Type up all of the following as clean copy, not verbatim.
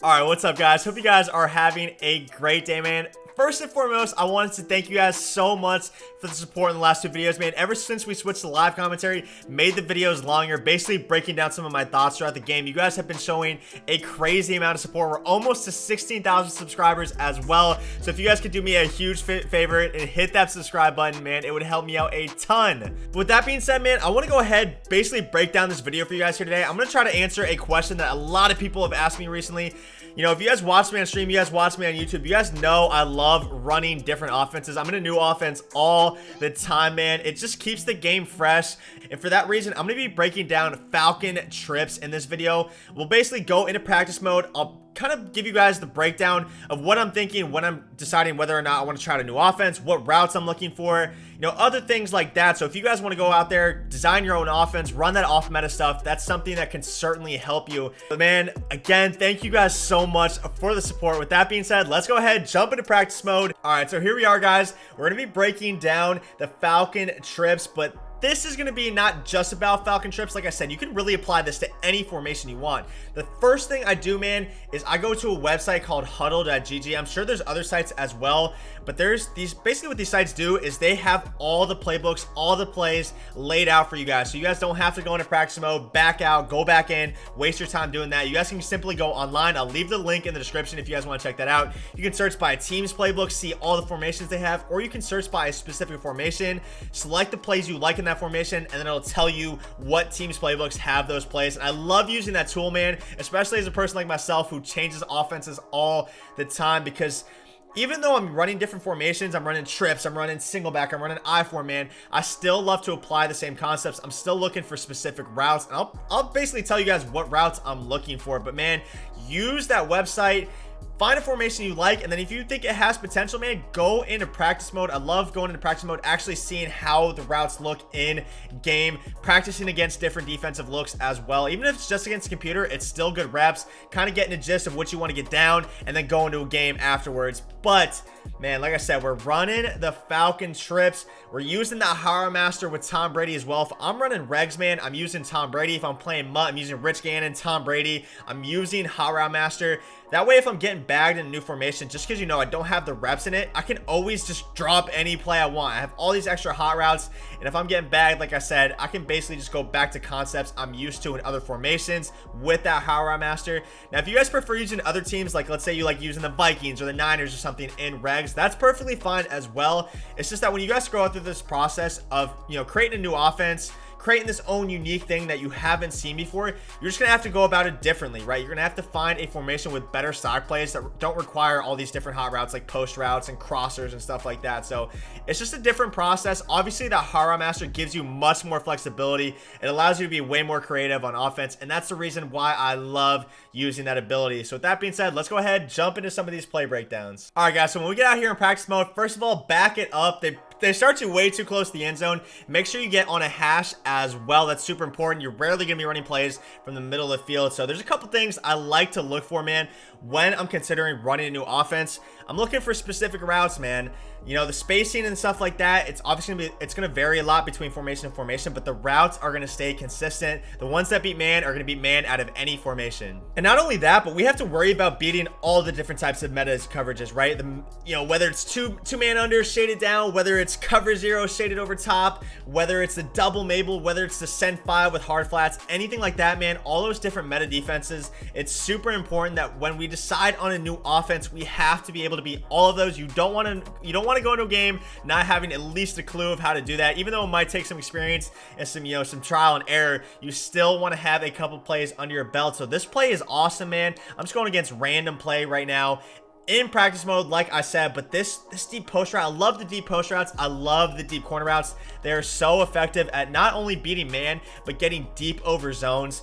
All right, what's up, guys? Hope you guys are having a great day, man. First and foremost, I wanted to thank you guys so much for the support in the last two videos, man. Ever since we switched to live commentary, made the videos longer, basically breaking down some of my thoughts throughout the game. You guys have been showing a crazy amount of support. We're almost to 16,000 subscribers as well. So if you guys could do me a huge favor and hit that subscribe button, man, it would help me out a ton. But with that being said, man, I want to go ahead, basically break down this video for you guys here today. I'm going to try to answer a question that a lot of people have asked me recently. You know, if you guys watch me on stream, you guys watch me on YouTube, you guys know I love running different offenses. I'm in a new offense all the time, man. It just keeps the game fresh. And for that reason, I'm going to be breaking down Falcon trips in this video. We'll basically go into practice mode. I'll kind of give you guys the breakdown of what I'm thinking when I'm deciding whether or not I want to try a new offense, what routes I'm looking for, you know, other things like that. So if you guys want to go out there, design your own offense, run that off meta stuff, that's something that can certainly help you. But man, again, thank you guys so much for the support. With that being said, let's go ahead, jump into practice mode. All right, so here we are, guys. We're going to be breaking down the Falcon trips, but this is going to be not just about Falcon trips. Like I said, you can really apply this to any formation you want. The first thing I do, man, is I go to a website called huddle.gg. I'm sure there's other sites as well, but there's these, basically what these sites do is they have all the playbooks, all the plays laid out for you guys. So you guys don't have to go into practice mode, back out, go back in, waste your time doing that. You guys can simply go online. I'll leave the link in the description if you guys want to check that out. You can search by team's playbook, see all the formations they have, or you can search by a specific formation, select the plays you like in that formation, and then it'll tell you what teams playbooks have those plays. And I love using that tool, man, especially as a person like myself who changes offenses all the time, because even though I'm running different formations, I'm running trips, I'm running single back, I'm running I-form, man, I still love to apply the same concepts. I'm still looking for specific routes, and I'll basically tell you guys what routes I'm looking for. But man, use that website, find a formation you like, and then if you think it has potential, man, go into practice mode. I love going into practice mode, actually seeing how the routes look in game, practicing against different defensive looks as well. Even if it's just against the computer, it's still good reps, kind of getting a gist of what you want to get down, and then go into a game afterwards. But man, like I said, we're running the Falcon trips. We're using the Hara Master with Tom Brady as well. If I'm running regs, man, I'm using Tom Brady. If I'm playing Mutt, I'm using Rich Gannon, Tom Brady. I'm using Hara Master. That way, if I'm getting bagged in a new formation, just because, you know, I don't have the reps in it, I can always just drop any play I want. I have all these extra hot routes, and if I'm getting bagged, like I said, I can basically just go back to concepts I'm used to in other formations with that Hara Master. Now, if you guys prefer using other teams, like let's say you like using the Vikings or the Niners or something in regs, that's perfectly fine as well. It's just that when you guys go through this process of, you know, creating a new offense, creating this own unique thing that you haven't seen before, you're just gonna have to go about it differently, right? You're gonna have to find a formation with better stock plays that don't require all these different hot routes like post routes and crossers and stuff like that. So it's just a different process. Obviously, the Hara Master gives you much more flexibility. It allows you to be way more creative on offense, and that's the reason why I love using that ability. So with that being said, let's go ahead, jump into some of these play breakdowns. All right, guys, so when we get out here in practice mode, first of all, back it up. They start you way too close to the end zone. Make sure you get on a hash as well. That's super important. You're rarely going to be running plays from the middle of the field. So there's a couple things I like to look for, man, when I'm considering running a new offense. I'm looking for specific routes, man. You know, the spacing and stuff like that, it's obviously going to vary a lot between formation and formation, but the routes are going to stay consistent. The ones that beat man are going to beat man out of any formation. And not only that, but we have to worry about beating all the different types of meta coverages, right? You know, whether it's two man under shaded down, whether it's cover zero shaded over top, whether it's the double Mabel, whether it's the send 5 with hard flats, anything like that, man, all those different meta defenses, it's super important that when we decide on a new offense, we have to be able to beat all of those. You don't want to go into a game not having at least a clue of how to do that. Even though it might take some experience and some, you know, some trial and error, you still want to have a couple plays under your belt. So this play is awesome, man. I'm just going against random play right now in practice mode, like I said. But this deep post route, I love the deep post routes. I love the deep corner routes. They're so effective at not only beating man, but getting deep over zones.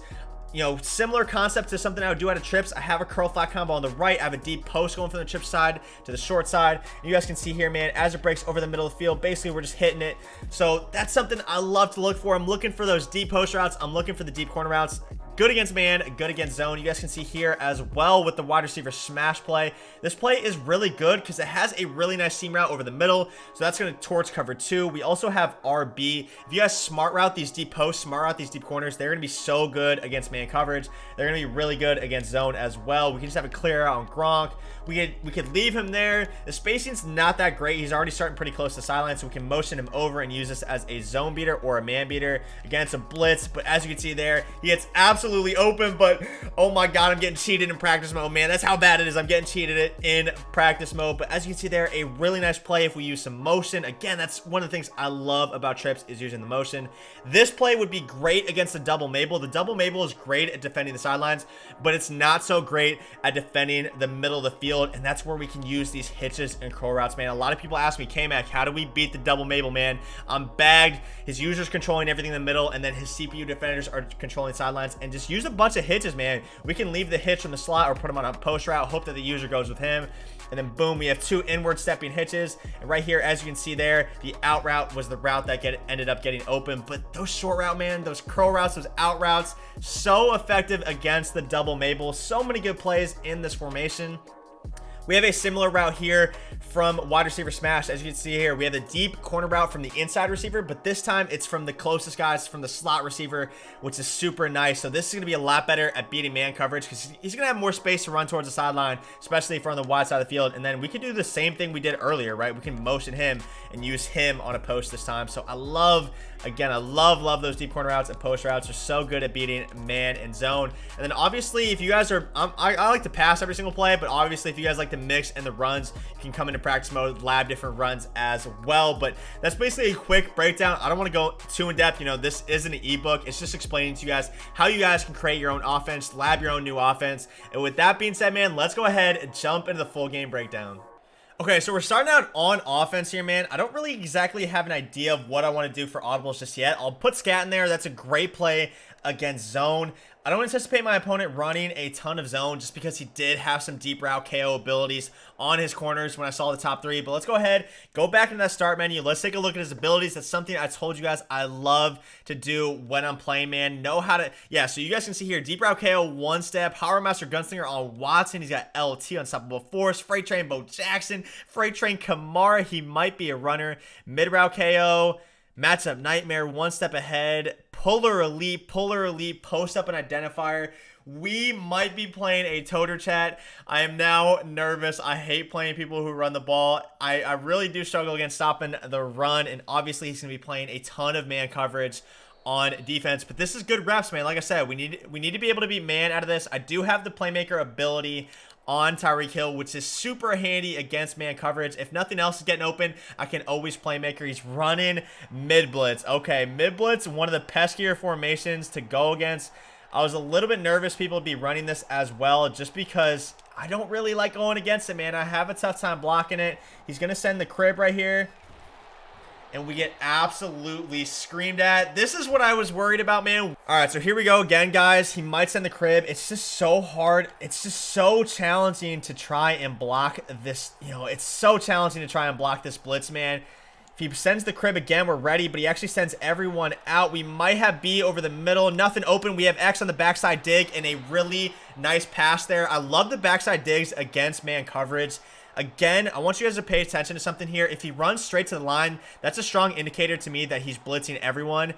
You know, similar concept to something I would do out of trips. I have a curl flat combo on the right. I have a deep post going from the trip side to the short side. And you guys can see here, man, as it breaks over the middle of the field, basically we're just hitting it. So that's something I love to look for. I'm looking for those deep post routes. I'm looking for the deep corner routes. Good against man, good against zone. You guys can see here as well with the wide receiver smash play. This play is really good because it has a really nice seam route over the middle. So that's going to torch cover 2. We also have RB. If you guys smart route these deep posts, smart route these deep corners, they're going to be so good against man coverage. They're going to be really good against zone as well. We can just have a clear out on Gronk. We could leave him there. The spacing's not that great. He's already starting pretty close to the sideline, so we can motion him over and use this as a zone beater or a man beater against a blitz. But as you can see there, he gets absolutely open, but oh my god, I'm getting cheated in practice mode, man. That's how bad it is. I'm getting cheated in practice mode. But as you can see there, a really nice play if we use some motion. Again, that's one of the things I love about trips is using the motion. This play would be great against the double Mabel. The double Mabel is great at defending the sidelines, but it's not so great at defending the middle of the field. And that's where we can use these hitches and curl routes, man. A lot of people ask me, K-Mac, how do we beat the double Mabel, man? I'm bagged. His user's controlling everything in the middle, and then his CPU defenders are controlling sidelines. And just use a bunch of hitches, man. We can leave the hitch from the slot or put him on a post route, hope that the user goes with him. And then boom, we have 2 inward stepping hitches. And right here, as you can see there, the out route was the route that ended up getting open. But those short route, man, those curl routes, those out routes, so effective against the double Mabel. So many good plays in this formation. We have a similar route here from wide receiver smash. As you can see here, we have the deep corner route from the inside receiver, but this time it's from the closest guys, from the slot receiver, which is super nice. So this is going to be a lot better at beating man coverage because he's going to have more space to run towards the sideline, especially if we're on the wide side of the field. And then we can do the same thing we did earlier, right? We can motion him and use him on a post this time. So I love, again, I love those deep corner routes and post routes. Are so good at beating man and zone. And then obviously, if you guys are, I like to pass every single play, but obviously if you guys like the mix and the runs, you can come into practice mode, lab different runs as well. But that's basically a quick breakdown. I don't want to go too in depth. You know, this isn't an ebook. It's just explaining to you guys how you guys can create your own offense, lab your own new offense. And with that being said, man, let's go ahead and jump into the full game breakdown. Okay, so we're starting out on offense here, man. I don't really exactly have an idea of what I want to do for audibles just yet. I'll put scat in there. That's a great play against zone. I don't anticipate my opponent running a ton of zone just because he did have some deep route KO abilities on his corners when I saw the top 3. But let's go ahead, go back into that start menu. Let's take a look at his abilities. That's something I told you guys I love to do when I'm playing, man. Know how to, yeah, so you guys can see here, deep route KO, 1-step, Power Master Gunslinger on Watson. He's got LT, Unstoppable Force, Freight Train Bo Jackson, Freight Train Kamara. He might be a runner. Mid route KO, Matchup Nightmare, 1-step ahead, Puller Elite, post up an identifier. We might be playing a toter chat. I am now nervous. I hate playing people who run the ball. I really do struggle against stopping the run, and obviously he's going to be playing a ton of man coverage on defense, but this is good reps, man. Like I said, we need to be able to beat man out of this. I do have the playmaker ability on Tyreek Hill, which is super handy against man coverage. If nothing else is getting open, I can always playmaker. He's running mid blitz. Okay, mid blitz, one of the peskier formations to go against. I was a little bit nervous people would be running this as well, just because I don't really like going against it, man. I have a tough time blocking it. He's going to send the crib right here, and we get absolutely screamed at. This is what I was worried about, man. All right, so here we go again, guys. He might send the crib. It's just so hard. It's just so challenging to try and block this. You know, it's so challenging to try and block this blitz, man. If he sends the crib again, we're ready, but he actually sends everyone out. We might have B over the middle. Nothing open. We have X on the backside dig and a really nice pass there. I love the backside digs against man coverage. Again, I want you guys to pay attention to something here. If he runs straight to the line, that's a strong indicator to me that he's blitzing everyone.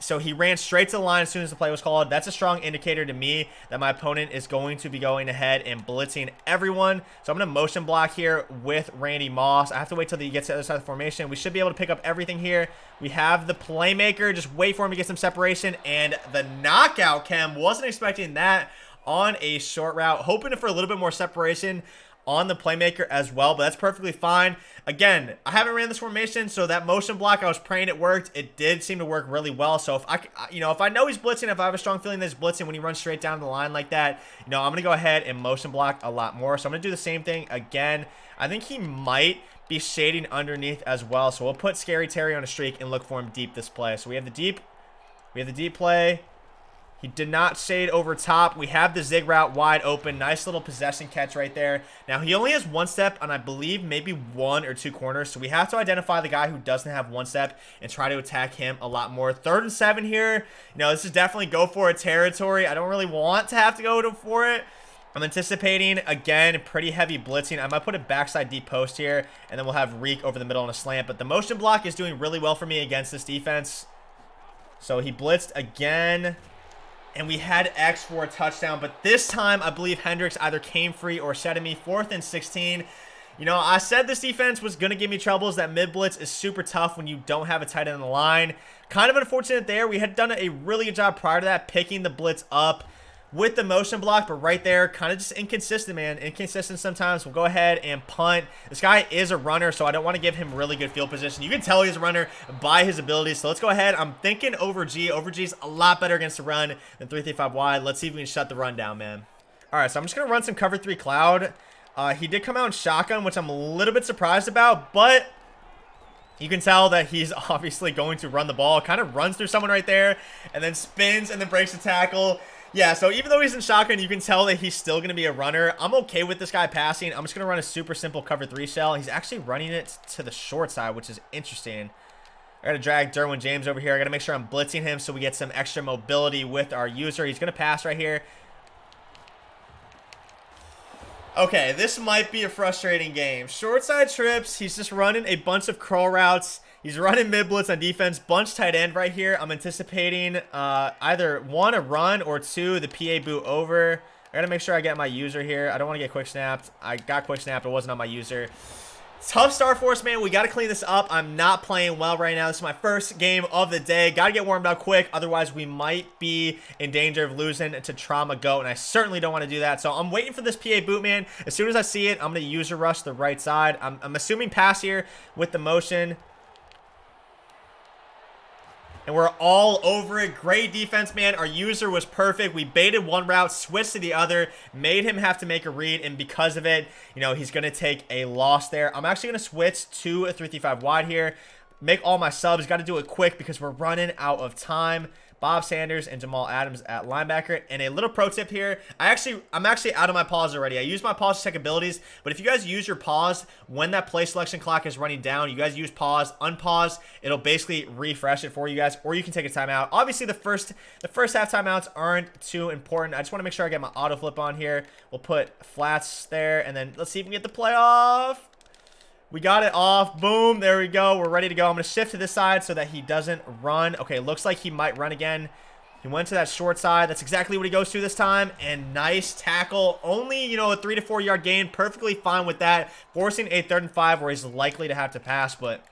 So he ran straight to the line as soon as the play was called. That's a strong indicator to me that my opponent is going to be going ahead and blitzing everyone. So I'm going to motion block here with Randy Moss. I have to wait till he gets to the other side of the formation. We should be able to pick up everything here. We have the playmaker. Just wait for him to get some separation. And the knockout chem. Wasn't expecting that on a short route. Hoping for a little bit more separation on the playmaker as well, but that's perfectly fine. Again, I haven't ran this formation, so that motion block, I was praying it worked. It did seem to work really well. So if I know he's blitzing, if I have a strong feeling that he's blitzing when he runs straight down the line like that, I'm going to go ahead and motion block a lot more. So I'm going to do the same thing again. I think he might be shading underneath as well. So we'll put Scary Terry on a streak and look for him deep this play. So we have the deep play. He did not shade over top. We have the zig route wide open. Nice little possession catch right there. Now, he only has one step on, I believe, maybe 1 or 2 corners. So we have to identify the guy who doesn't have one step and try to attack him a lot more. 3rd and 7 here. You know, this is definitely go for it territory. I don't really want to have to go for it. I'm anticipating, again, pretty heavy blitzing. I might put a backside deep post here, and then we'll have Reek over the middle on a slant. But the motion block is doing really well for me against this defense. So he blitzed again. And we had X for a touchdown, but this time I believe Hendricks either came free or set me. 4th and 16. You know, I said this defense was going to give me troubles. That mid blitz is super tough when you don't have a tight end in the line. Kind of unfortunate there. We had done a really good job prior to that, picking the blitz up with the motion block, but right there, kind of just inconsistent, man. Inconsistent sometimes. We'll go ahead and punt. This guy is a runner, so I don't want to give him really good field position. You can tell he's a runner by his abilities, so let's go ahead. I'm thinking over G. Over G's a lot better against the run than 3-5 wide. Let's see if we can shut the run down, man. All right, so I'm just going to run some cover 3 cloud. He did come out in shotgun, which I'm a little bit surprised about, but you can tell that he's obviously going to run the ball. Kind of runs through someone right there and then spins and then breaks the tackle. Yeah, so even though he's in shotgun, you can tell that he's still going to be a runner. I'm okay with this guy passing. I'm just going to run a super simple cover 3 shell. He's actually running it to the short side, which is interesting. I got to drag Derwin James over here. I got to make sure I'm blitzing him so we get some extra mobility with our user. He's going to pass right here. Okay, this might be a frustrating game. Short side trips. He's just running a bunch of curl routes. He's running mid blitz on defense, bunch tight end right here. I'm anticipating either 1, a run, or 2, the PA boot over. I gotta make sure I get my user here. I don't want to get quick snapped. I got quick snapped. It wasn't on my user. Tough start for us, man. We got to clean this up. I'm not playing well right now. This is my first game of the day. Got to get warmed up quick. Otherwise, we might be in danger of losing to Trauma Goat, and I certainly don't want to do that. So I'm waiting for this PA boot, man. As soon as I see it, I'm going to user rush the right side. I'm assuming pass here with the motion. And we're all over it. Great defense, man. Our user was perfect. We baited one route, switched to the other, made him have to make a read, and because of it, you know, he's going to take a loss there. I'm actually going to switch to a 3-5 wide here. Make all my subs. Got to do it quick because we're running out of time. Bob Sanders and Jamal Adams at linebacker. And a little pro tip here. I'm actually out of my pause already. I use my pause to check abilities, but if you guys use your pause when that play selection clock is running down, you guys use pause, unpause, it'll basically refresh it for you guys, or you can take a timeout. Obviously, the first half timeouts aren't too important. I just want to make sure I get my auto flip on here. We'll put flats there, and then let's see if we can get the play off. We got it off. Boom. There we go. We're ready to go. I'm going to shift to this side so that he doesn't run. Okay, looks like he might run again. He went to that short side. That's exactly what he goes to this time. And nice tackle. Only, you know, a 3 to 4 yard gain. Perfectly fine with that. Forcing a 3rd and 5 where he's likely to have to pass, but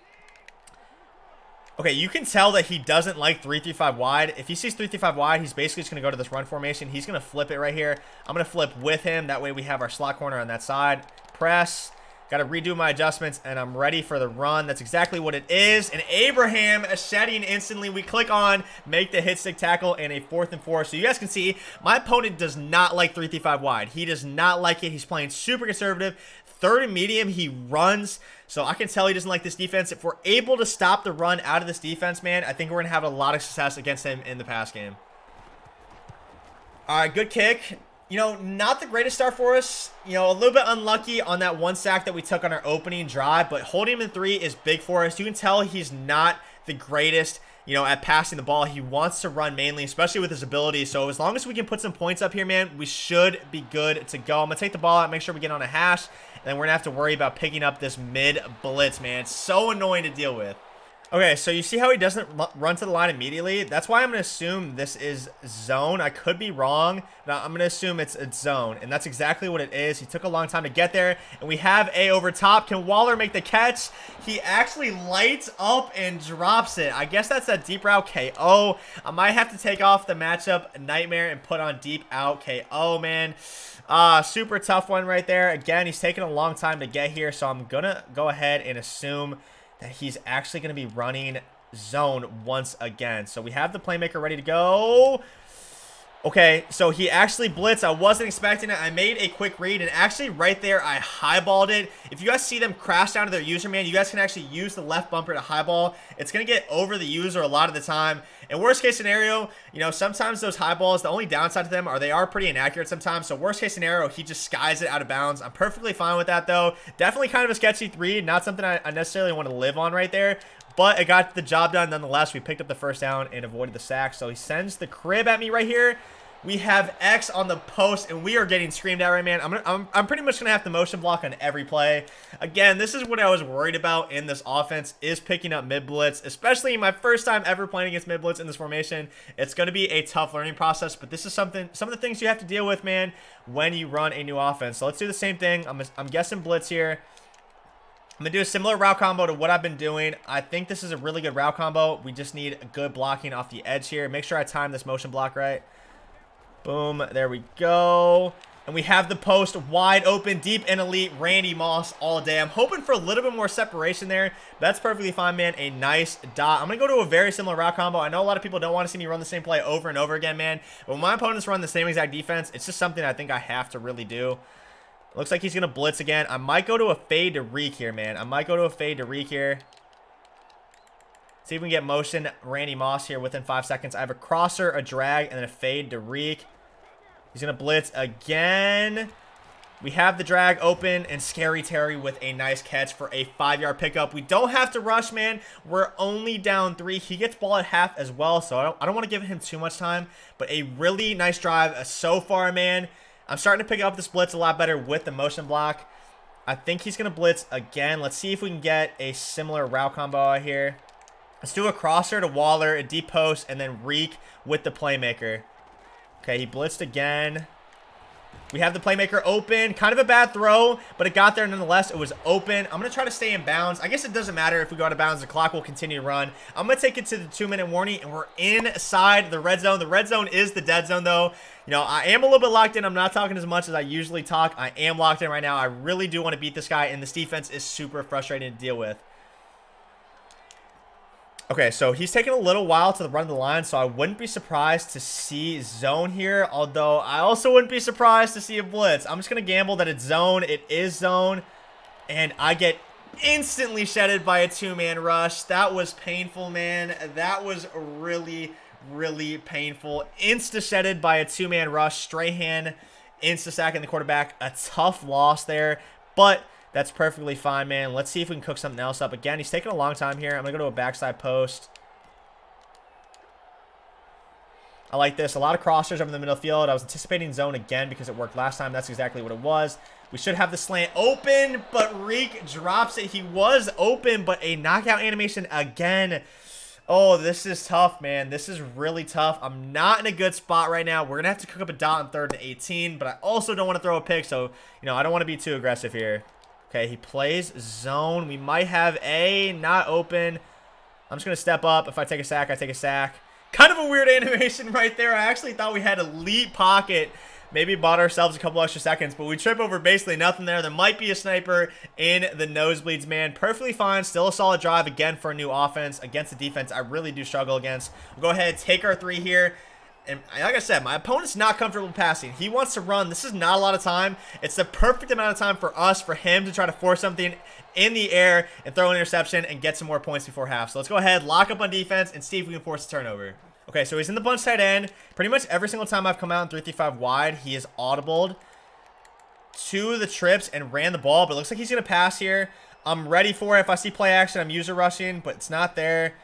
okay, you can tell that he doesn't like 3-5 wide. If he sees 3-5 wide, he's basically just going to go to this run formation. He's going to flip it right here. I'm going to flip with him. That way we have our slot corner on that side. Press. Got to redo my adjustments, and I'm ready for the run. That's exactly what it is. And Abraham shedding instantly. We click on, make the hit stick tackle, and a 4th and 4. So you guys can see, my opponent does not like 3-5 wide. He does not like it. He's playing super conservative. 3rd and medium, he runs. So I can tell he doesn't like this defense. If we're able to stop the run out of this defense, man, I think we're going to have a lot of success against him in the pass game. All right, good kick. You know, not the greatest start for us. You know, a little bit unlucky on that 1 sack that we took on our opening drive, but holding him in 3 is big for us. You can tell he's not the greatest, you know, at passing the ball. He wants to run mainly, especially with his ability. So as long as we can put some points up here, man, we should be good to go. I'm going to take the ball out, make sure we get on a hash, and then we're going to have to worry about picking up this mid blitz, man. It's so annoying to deal with. Okay, so you see how he doesn't run to the line immediately? That's why I'm going to assume this is zone. I could be wrong. Now I'm going to assume it's zone, and that's exactly what it is. He took a long time to get there, and we have A over top. Can Waller make the catch? He actually lights up and drops it. I guess that's a deep route KO. I might have to take off the matchup nightmare and put on deep out KO, man. Super tough one right there. Again, he's taking a long time to get here, so I'm going to go ahead and assume that he's actually going to be running zone once again. So we have the playmaker ready to go. Okay, so he actually blitzed. I wasn't expecting it. I made a quick read, and actually right there, I highballed it. If you guys see them crash down to their user, man, you guys can actually use the left bumper to highball. It's going to get over the user a lot of the time, In worst case scenario, you know, sometimes those high balls, the only downside to them are they are pretty inaccurate sometimes. So worst case scenario, he just skies it out of bounds. I'm perfectly fine with that though. Definitely kind of a sketchy 3, not something I necessarily want to live on right there. But it got the job done nonetheless. We picked up the first down and avoided the sack. So he sends the crib at me right here. We have X on the post, and we are getting screamed at right, man. I'm pretty much going to have to motion block on every play. Again, this is what I was worried about in this offense, is picking up mid-blitz, especially my first time ever playing against mid-blitz in this formation. It's going to be a tough learning process, but this is some of the things you have to deal with, man, when you run a new offense. So let's do the same thing. I'm guessing blitz here. I'm going to do a similar route combo to what I've been doing. I think this is a really good route combo. We just need good blocking off the edge here. Make sure I time this motion block right. Boom, there we go. And we have the post wide open, deep and elite, Randy Moss all day. I'm hoping for a little bit more separation there. That's perfectly fine, man. A nice dot. I'm going to go to a very similar route combo. I know a lot of people don't want to see me run the same play over and over again, man. But when my opponents run the same exact defense, it's just something I think I have to really do. Looks like he's going to blitz again. I might go to a fade to reek here, man. I might go to a fade to reek here. See if we can get motion Randy Moss here within 5 seconds. I have a crosser, a drag, and then a fade to reek. He's going to blitz again. We have the drag open, and Scary Terry with a nice catch for a 5-yard pickup. We don't have to rush, man. We're only down 3. He gets ball at half as well, so I don't want to give him too much time. But a really nice drive so far, man. I'm starting to pick up this blitz a lot better with the motion block. I think he's going to blitz again. Let's see if we can get a similar route combo out here. Let's do a crosser to Waller, a deep post, and then reek with the playmaker. Okay, he blitzed again. We have the playmaker open. Kind of a bad throw, but it got there nonetheless. It was open. I'm going to try to stay in bounds. I guess it doesn't matter if we go out of bounds. The clock will continue to run. I'm going to take it to the 2-minute warning, and we're inside the red zone. The red zone is the dead zone, though. You know, I am a little bit locked in. I'm not talking as much as I usually talk. I am locked in right now. I really do want to beat this guy, and this defense is super frustrating to deal with. Okay, so he's taking a little while to run the line, so I wouldn't be surprised to see zone here, although I also wouldn't be surprised to see a blitz. I'm just going to gamble that it's zone. It is zone, and I get instantly shedded by a 2-man rush. That was painful, man. That was really, really painful. Insta-shedded by a 2-man rush. Strahan insta-sacking the quarterback. A tough loss there, but that's perfectly fine, man. Let's see if we can cook something else up. Again, he's taking a long time here. I'm going to go to a backside post. I like this. A lot of crossers over the middle field. I was anticipating zone again because it worked last time. That's exactly what it was. We should have the slant open, but Reek drops it. He was open, but a knockout animation again. Oh, this is tough, man. This is really tough. I'm not in a good spot right now. We're going to have to cook up a dot on 3rd and 18, but I also don't want to throw a pick, so, you know, I don't want to be too aggressive here. Okay, he plays zone. We might have a not open. I'm just going to step up. If I take a sack, I take a sack. Kind of a weird animation right there. I actually thought we had a elite pocket. Maybe bought ourselves a couple extra seconds, but we trip over basically nothing there. There might be a sniper in the nosebleeds, man. Perfectly fine. Still a solid drive again for a new offense against a defense I really do struggle against. We'll go ahead, take our 3 here. And like I said, my opponent's not comfortable passing. He wants to run. This is not a lot of time. It's the perfect amount of time for us, for him to try to force something in the air and throw an interception and get some more points before half. So let's go ahead, lock up on defense, and see if we can force a turnover. Okay, so he's in the bunch tight end. Pretty much every single time I've come out in 3-3-5 wide, he is audibled to the trips and ran the ball. But it looks like he's going to pass here. I'm ready for it. If I see play action, I'm user rushing, but it's not there.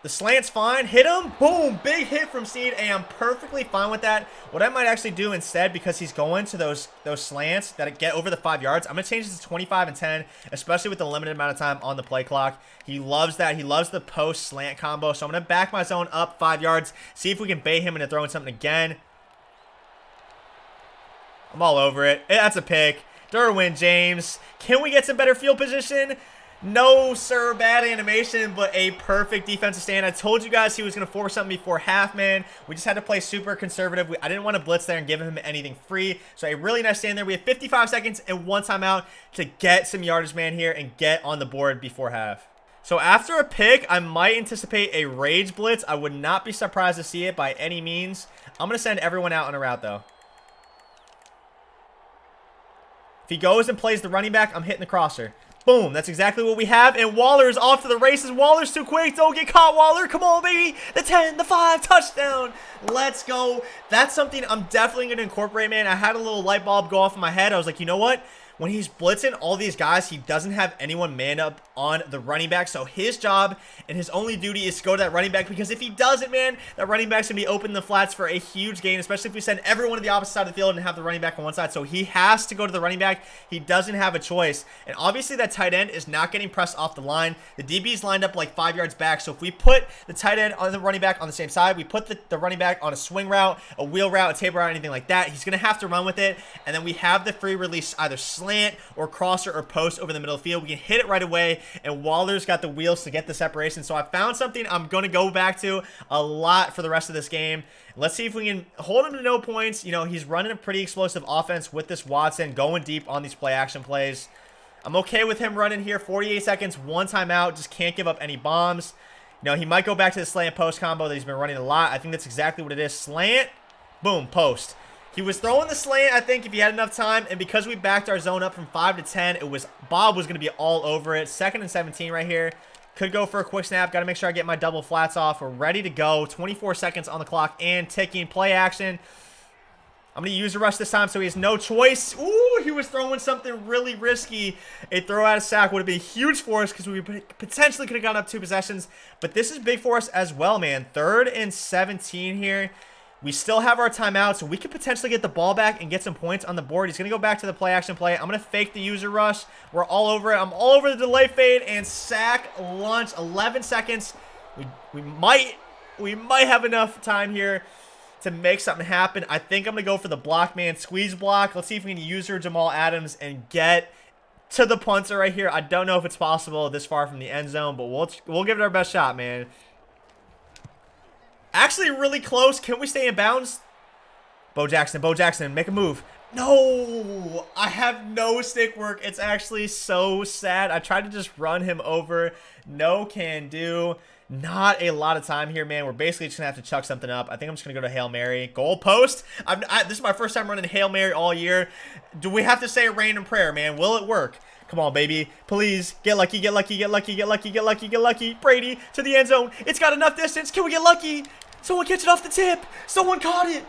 The slant's fine. Hit him. Boom. Big hit from Seed. And I'm perfectly fine with that. What I might actually do instead, because he's going to those slants that get over the 5 yards, I'm going to change this to 25 and 10, especially with the limited amount of time on the play clock. He loves that. He loves the post slant combo. So I'm going to back my zone up 5 yards. See if we can bait him into throwing something again. I'm all over it. That's a pick. Derwin James. Can we get some better field position? No, sir. Bad animation, but a perfect defensive stand. I told you guys he was going to force something before half, man. We just had to play super conservative. I didn't want to blitz there and give him anything free. So a really nice stand there. We have 55 seconds and 1 timeout to get some yardage, man, here and get on the board before half. So after a pick, I might anticipate a rage blitz. I would not be surprised to see it by any means. I'm going to send everyone out on a route, though. If he goes and plays the running back, I'm hitting the crosser. Boom, that's exactly what we have, and Waller's off to the races. Waller's too quick. Don't get caught, Waller. Come on, baby. The 10, the 5, touchdown. Let's go. That's something I'm definitely going to incorporate, man. I had a little light bulb go off in my head. I was like, you know what? When he's blitzing all these guys, he doesn't have anyone manned up on the running back. So his job and his only duty is to go to that running back, because if he doesn't, man, that running back's going to be open in the flats for a huge gain, especially if we send everyone to the opposite side of the field and have the running back on one side. So he has to go to the running back. He doesn't have a choice. And obviously that tight end is not getting pressed off the line. The DB's lined up like 5 yards back. So if we put the tight end on the running back on the same side, we put the running back on a swing route, a wheel route, a table route, anything like that, he's going to have to run with it. And then we have the free release, either slant or crosser or post over the middle of the field. We can hit it right away, and Waller's got the wheels to get the separation. So I found something I'm going to go back to a lot for the rest of this game. Let's see if we can hold him to no points. You know, he's running a pretty explosive offense with this Watson, going deep on these play action plays. I'm okay with him running here. 48 seconds, 1 timeout. Just can't give up any bombs. You know, he might go back to the slant post combo that he's been running a lot. I think that's exactly what it is. Slant, boom, post. He was throwing the slant, I think, if he had enough time, and because we backed our zone up from 5 to 10, Bob was going to be all over it. 2nd and 17 right here. Could go for a quick snap. Got to make sure I get my double flats off. We're ready to go. 24 seconds on the clock and ticking. Play action. I'm going to use a rush this time, so he has no choice. Ooh, he was throwing something really risky. A throw out of sack would have been huge for us because we potentially could have gotten up 2 possessions. But this is big for us as well, man. 3rd and 17 here. We still have our timeout, so we could potentially get the ball back and get some points on the board. He's going to go back to the play action play. I'm going to fake the user rush. We're all over it. I'm all over the delay fade and sack lunch. 11 seconds. We might have enough time here to make something happen. I think I'm going to go for the block, man. Squeeze block. Let's see if we can user Jamal Adams and get to the punter right here. I don't know if it's possible this far from the end zone, but we'll give it our best shot, man. Actually, really close. Can we stay in bounds? Bo Jackson, make a move. No, I have no stick work. It's actually so sad. I tried to just run him over. No can do. Not a lot of time here, man. We're basically just going to have to chuck something up. I think I'm just going to go to Hail Mary. Goal post. This is my first time running Hail Mary all year. Do we have to say a random prayer, man? Will it work? Come on, baby. Please, get lucky, get lucky, get lucky, get lucky, get lucky, get lucky. Brady to the end zone. It's got enough distance. Can we get lucky? Someone catch it off the tip. Someone caught it.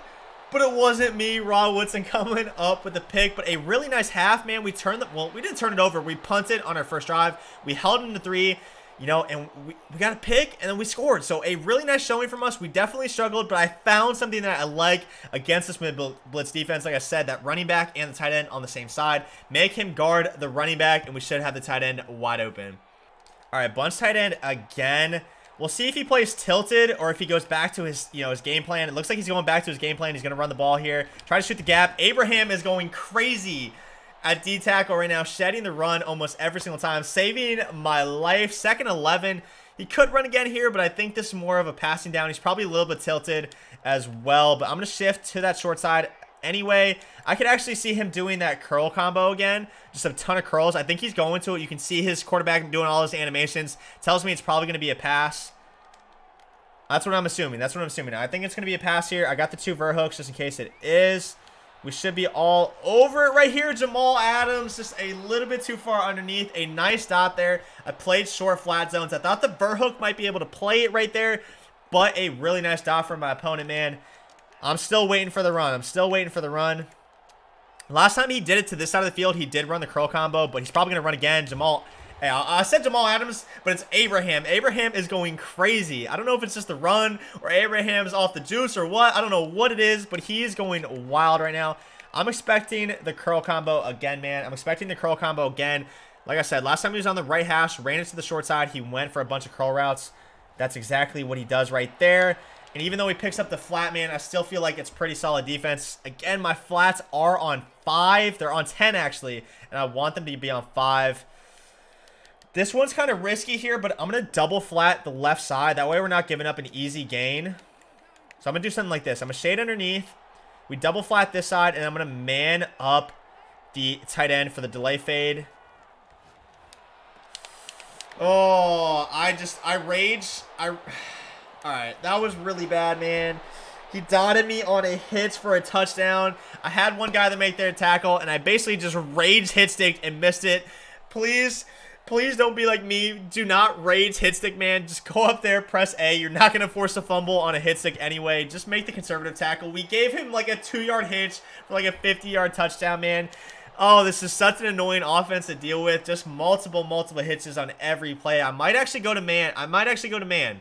But it wasn't me. Raw Woodson coming up with the pick. But a really nice half, man. We didn't turn it over. We punted on our first drive. We held them to 3. You know, and we got a pick, and then we scored. So a really nice showing from us. We definitely struggled, but I found something that I like against this mid-blitz defense. Like I said, that running back and the tight end on the same side. Make him guard the running back, and we should have the tight end wide open. All right, bunch tight end again. We'll see if he plays tilted or if he goes back to his, his game plan. It looks like he's going back to his game plan. He's going to run the ball here. Try to shoot the gap. Abraham is going crazy at D-tackle right now, shedding the run almost every single time, saving my life. 2nd 11. He could run again here, but I think this is more of a passing down. He's probably a little bit tilted as well, but I'm going to shift to that short side anyway. I could actually see him doing that curl combo again. Just a ton of curls. I think he's going to it. You can see his quarterback doing all his animations. Tells me it's probably going to be a pass. That's what I'm assuming. I think it's going to be a pass here. I got the 2 vert hooks just in case it is. We should be all over it right here. Jamal Adams just a little bit too far underneath. A nice dot there. I played short flat zones. I thought the vert hook might be able to play it right there, but a really nice dot from my opponent, man. I'm still waiting for the run. Last time he did it to this side of the field, he did run the curl combo, but he's probably going to run again. I said Jamal Adams, but it's Abraham. Abraham is going crazy. I don't know if it's just the run or Abraham's off the juice or what. I don't know what it is, but he is going wild right now. I'm expecting the curl combo again, man. Like I said, last time he was on the right hash, ran into the short side. He went for a bunch of curl routes. That's exactly what he does right there. And even though he picks up the flat, man, I still feel like it's pretty solid defense. Again, my flats are on 5. They're on 10, actually, and I want them to be on 5. This one's kind of risky here, but I'm going to double flat the left side. That way we're not giving up an easy gain. So I'm going to do something like this. I'm going to shade underneath. We double flat this side, and I'm going to man up the tight end for the delay fade. Oh, I rage. All right, that was really bad, man. He dotted me on a hit for a touchdown. I had one guy that made their tackle, and I basically just rage hit sticked and missed it. Please, please don't be like me. Do not rage hit stick, man. Just go up there, press A. You're not going to force a fumble on a hit stick anyway. Just make the conservative tackle. We gave him like a 2-yard hitch for like a 50-yard touchdown, man. Oh, this is such an annoying offense to deal with. Just multiple hitches on every play. I might actually go to man. I might actually go to man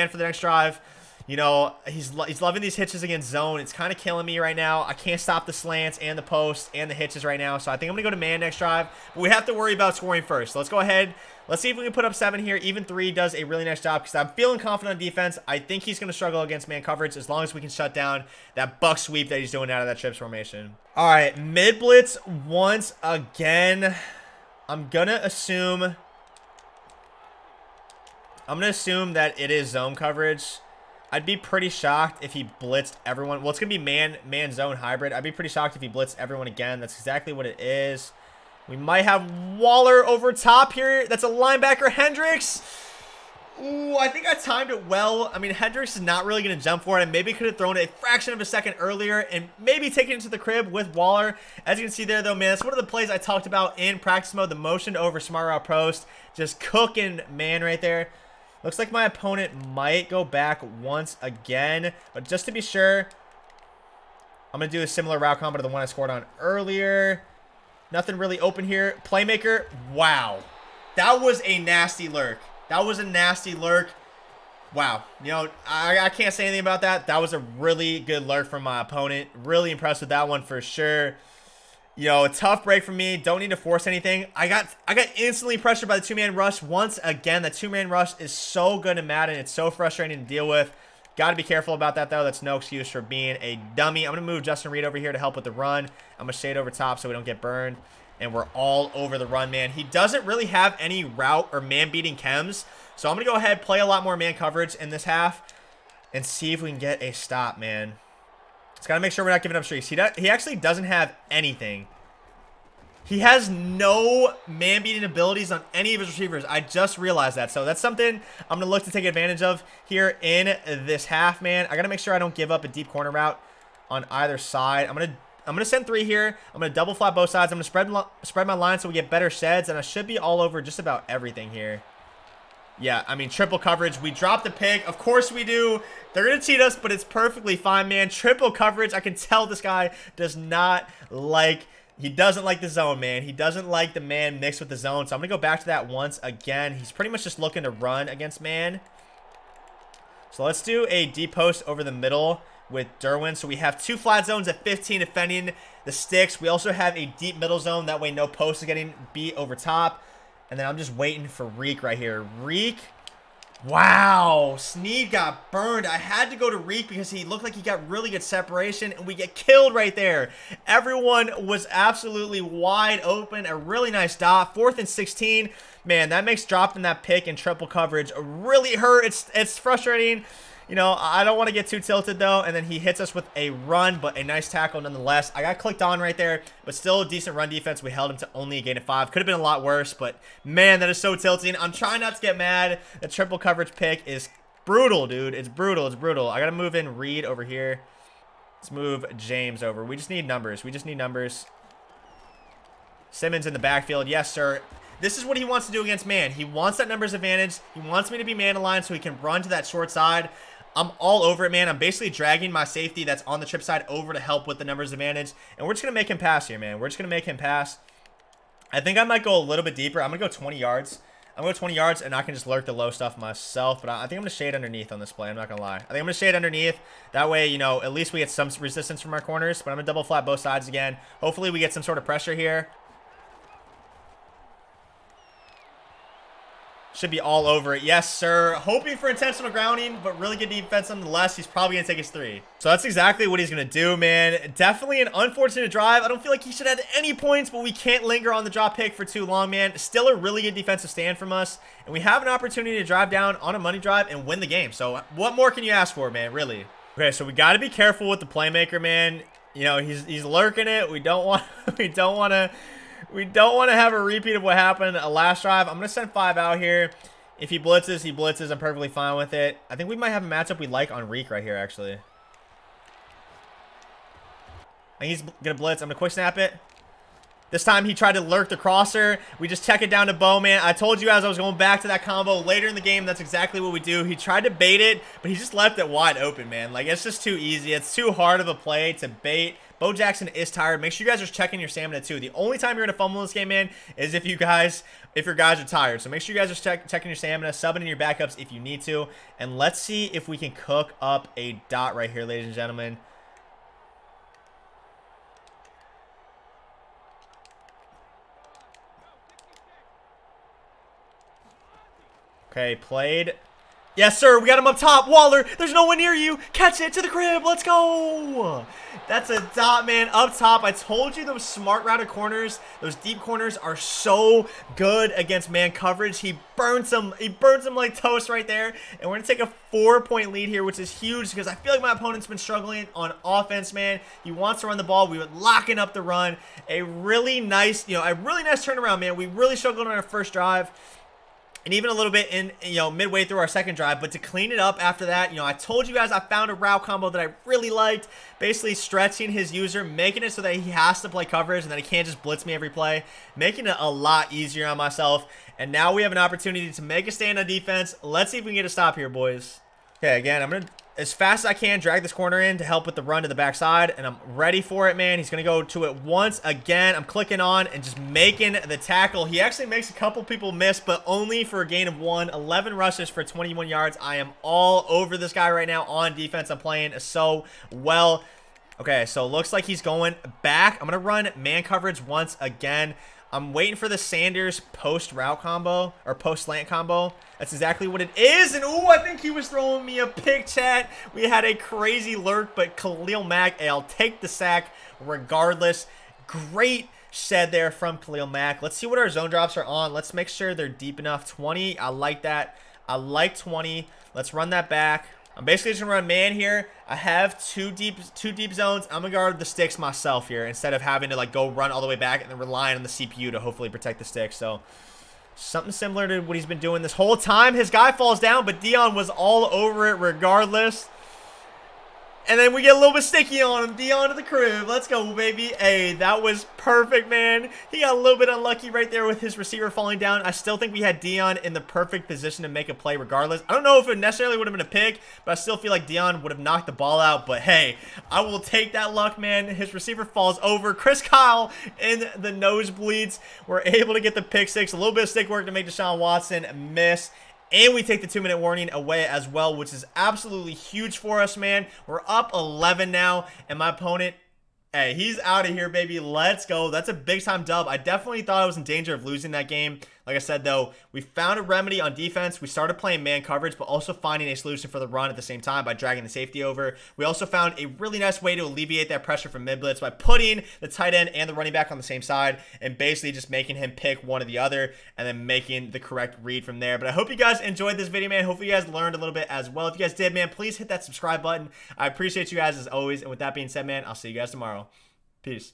for the next drive. You know, he's loving these hitches against zone. It's kind of killing me right now. I can't stop the slants and the posts and the hitches right now. So I think I'm going to go to man next drive. But we have to worry about scoring first. So let's go ahead. Let's see if we can put up 7 here. Even 3 does a really nice job because I'm feeling confident on defense. I think he's going to struggle against man coverage as long as we can shut down that buck sweep that he's doing out of that trips formation. All right, mid blitz once again. I'm going to assume that it is zone coverage. I'd be pretty shocked if he blitzed everyone. Well, it's going to be man-zone hybrid. I'd be pretty shocked if he blitzed everyone again. That's exactly what it is. We might have Waller over top here. That's a linebacker, Hendricks. Ooh, I think I timed it well. I mean, Hendricks is not really going to jump for it. I maybe could have thrown it a fraction of a second earlier and maybe taken it to the crib with Waller. As you can see there, though, man, that's one of the plays I talked about in practice mode. The motion over smart route post. Just cooking man right there. Looks like my opponent might go back once again. But just to be sure, I'm going to do a similar route combo to the one I scored on earlier. Nothing really open here. Playmaker. Wow. That was a nasty lurk. That was a nasty lurk. Wow. You know, I can't say anything about that. That was a really good lurk from my opponent. Really impressed with that one for sure. You know, a tough break for me. Don't need to force anything. I got instantly pressured by the two-man rush once again. The two-man rush is so good in Madden. It's so frustrating to deal with. Got to be careful about that, though. That's no excuse for being a dummy. I'm going to move Justin Reed over here to help with the run. I'm going to shade over top so we don't get burned. And we're all over the run, man. He doesn't really have any route or man-beating chems. So I'm going to go ahead, play a lot more man coverage in this half, and see if we can get a stop, man. Just got to make sure we're not giving up streaks. He actually doesn't have anything. He has no man-beating abilities on any of his receivers. I just realized that. So that's something I'm going to look to take advantage of here in this half, man. I got to make sure I don't give up a deep corner route on either side. I'm going to send 3 here. I'm going to double flat both sides. I'm going to spread my line so we get better sheds, and I should be all over just about everything here. Yeah, I mean, triple coverage. We dropped the pick. Of course we do. They're going to cheat us, but it's perfectly fine, man. Triple coverage. I can tell this guy does not like... He doesn't like the zone, man. He doesn't like the man mixed with the zone. So I'm going to go back to that once again. He's pretty much just looking to run against man. So let's do a deep post over the middle with Derwin. So we have 2 flat zones at 15 defending the sticks. We also have a deep middle zone. That way no post is getting beat over top. And then I'm just waiting for Reek right here. Reek. Wow. Sneed got burned. I had to go to Reek because he looked like he got really good separation. And we get killed right there. Everyone was absolutely wide open. A really nice dot. 4th and 16. Man, that makes dropping that pick in triple coverage really hurt. It's frustrating. You know, I don't want to get too tilted, though. And then he hits us with a run, but a nice tackle nonetheless. I got clicked on right there, but still a decent run defense. We held him to only a gain of 5. Could have been a lot worse, but, man, that is so tilting. I'm trying not to get mad. The triple coverage pick is brutal, dude. It's brutal. It's brutal. I got to move in Reed over here. Let's move James over. We just need numbers. We just need numbers. Simmons in the backfield. Yes, sir. This is what he wants to do against man. He wants that numbers advantage. He wants me to be man aligned so he can run to that short side. I'm all over it, man. I'm basically dragging my safety that's on the trip side over to help with the numbers advantage. And we're just going to make him pass here, man. We're just going to make him pass. I think I might go a little bit deeper. I'm going to go 20 yards. I'm going to go 20 yards, and I can just lurk the low stuff myself. But I think I'm going to shade underneath on this play. I'm not going to lie. I think I'm going to shade underneath. That way, you know, at least we get some resistance from our corners. But I'm going to double flat both sides again. Hopefully, we get some sort of pressure here. Should be all over it. Yes, sir. Hoping for intentional grounding, but really good defense nonetheless. He's probably going to take his 3. So that's exactly what he's going to do, man. Definitely an unfortunate drive. I don't feel like he should have any points, but we can't linger on the drop pick for too long, man. Still a really good defensive stand from us. And we have an opportunity to drive down on a money drive and win the game. So what more can you ask for, man? Really? Okay, so we got to be careful with the playmaker, man. You know, he's lurking it. We don't want to have a repeat of what happened last drive. I'm going to send 5 out here. If he blitzes, he blitzes. I'm perfectly fine with it. I think we might have a matchup we like on Reek right here, actually. I think he's going to blitz. I'm going to quick snap it. This time he tried to lurk the crosser. We just check it down to Bo, man. I told you guys I was going back to that combo later in the game. That's exactly what we do. He tried to bait it, but he just left it wide open, man. Like, it's just too easy. It's too hard of a play to bait. Bo Jackson is tired. Make sure you guys are checking your stamina too. The only time you're gonna fumble in this game, man, is if your guys are tired. So make sure you guys are checking your stamina, subbing in your backups if you need to. And let's see if we can cook up a dot right here, ladies and gentlemen. Okay, played. Yes, sir. We got him up top. Waller, there's no one near you. Catch it to the crib. Let's go. That's a dot, man. Up top. I told you those smart routed corners, those deep corners are so good against man coverage. He burns them. He burns them like toast right there. And we're going to take a 4-point lead here, which is huge because I feel like my opponent's been struggling on offense, man. He wants to run the ball. We were locking up the run. A really nice, a really nice turnaround, man. We really struggled on our first drive. And even a little bit in, midway through our second drive. But to clean it up after that, I told you guys I found a route combo that I really liked. Basically stretching his user, making it so that he has to play coverage and that he can't just blitz me every play. Making it a lot easier on myself. And now we have an opportunity to make a stand on defense. Let's see if we can get a stop here, boys. Okay, again, I'm going to, as fast as I can, drag this corner in to help with the run to the backside, and I'm ready for it, man. He's going to go to it once again. I'm clicking on and just making the tackle. He actually makes a couple people miss, but only for a gain of 1. 11 rushes for 21 yards. I am all over this guy right now on defense. I'm playing so well. Okay, so it looks like he's going back. I'm going to run man coverage once again. I'm waiting for the Sanders post route combo or post slant combo. That's exactly what it is. And ooh, I think he was throwing me a pick, chat. We had a crazy lurk, but Khalil Mack, I'll take the sack regardless. Great shed there from Khalil Mack. Let's see what our zone drops are on. Let's make sure they're deep enough. 20. I like that. I like 20. Let's run that back. I'm basically just gonna run man here. I have two deep zones. I'm gonna guard the sticks myself here instead of having to like go run all the way back and then relying on the CPU to hopefully protect the sticks. So something similar to what he's been doing this whole time. His guy falls down, but Dion was all over it regardless. And then we get a little bit sticky on him. Dion to the crib. Let's go, baby. Hey, that was perfect, man. He got a little bit unlucky right there with his receiver falling down. I still think we had Dion in the perfect position to make a play regardless. I don't know if it necessarily would have been a pick, but I still feel like Dion would have knocked the ball out. But, hey, I will take that luck, man. His receiver falls over. Chris Kyle in the nosebleeds. We're able to get the pick six. A little bit of stick work to make Deshaun Watson miss. And we take the 2-minute warning away as well, which is absolutely huge for us, man. We're up 11 now, and my opponent, hey, he's out of here, baby. Let's go. That's a big-time dub. I definitely thought I was in danger of losing that game. Like I said, though, we found a remedy on defense. We started playing man coverage, but also finding a solution for the run at the same time by dragging the safety over. We also found a really nice way to alleviate that pressure from mid-blitz by putting the tight end and the running back on the same side and basically just making him pick one or the other and then making the correct read from there. But I hope you guys enjoyed this video, man. Hopefully you guys learned a little bit as well. If you guys did, man, please hit that subscribe button. I appreciate you guys as always. And with that being said, man, I'll see you guys tomorrow. Peace.